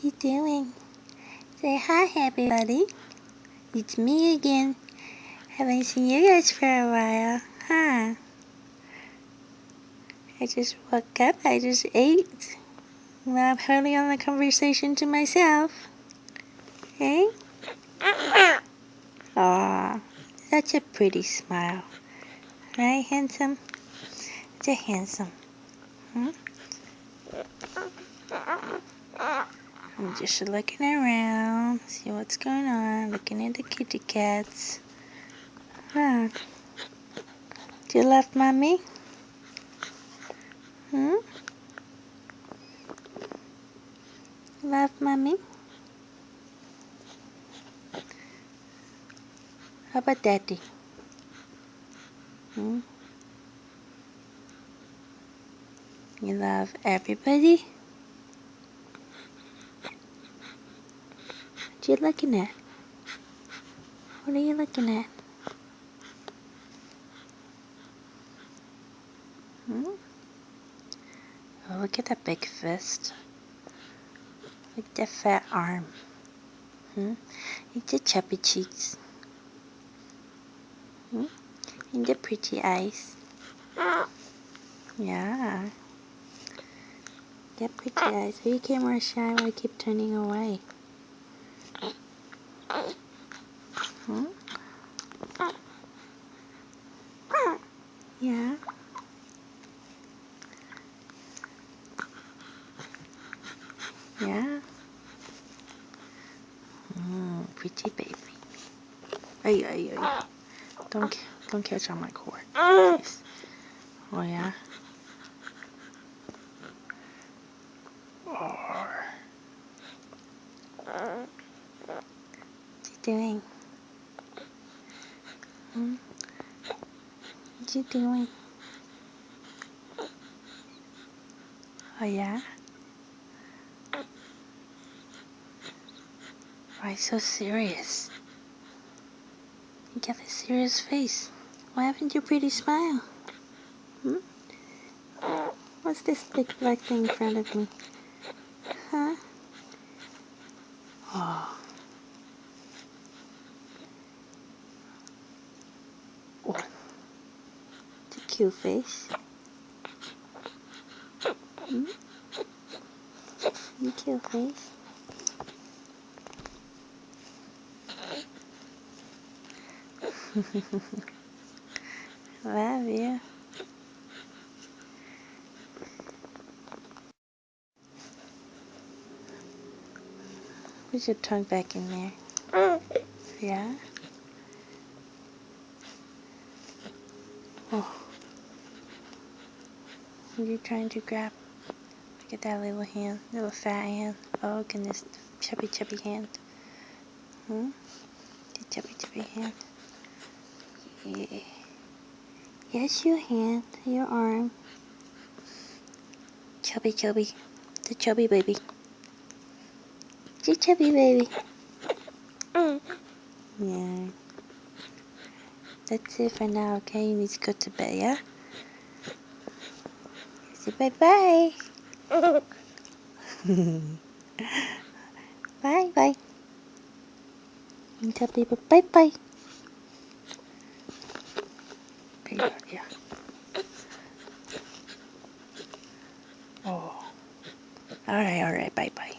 you doing? Say hi, everybody. It's me again. Haven't seen you guys for a while, huh? I just woke up. I just ate. Well, I'm holding on the conversation to myself. Hey? Aw, such a pretty smile. Right, handsome? Such a handsome. Hmm? I'm just looking around, see what's going on, looking at the kitty cats. Huh? Do you love mommy? Hmm? Love mommy? How about daddy? Hmm? You love everybody? What are you looking at? What are you looking at? Hmm? Oh, look at that big fist. Look at that fat arm. Hmm? Look at the chubby cheeks. Hmm? And the pretty eyes. Yeah. Get pretty eyes. Are you camera shy? Why keep turning away? Hmm? Yeah. Yeah. Pretty baby. Ay, ay, ay. Don't catch on my cord. Please. Oh yeah. Oh. What you doing? Hmm? What you doing? Oh yeah. Why so serious? You got a serious face. Why haven't you pretty smile? Hmm? What's this big black thing in front of me? Huh? Oh. Oh. It's a cute face. Hmm? You cute face. Love you. Put your tongue back in there. Yeah? Oh. What are you trying to grab? Look at that little hand. Little fat hand. Oh goodness. Chubby chubby hand. Hmm? The chubby chubby hand. Yeah. Yes, your hand. Your arm. Chubby chubby. The chubby baby. The chubby baby. Yeah. That's it for now, okay? You need to go to bed, yeah? Say bye-bye. Bye-bye. Tell people bye-bye. Yeah. Oh. Alright, bye-bye.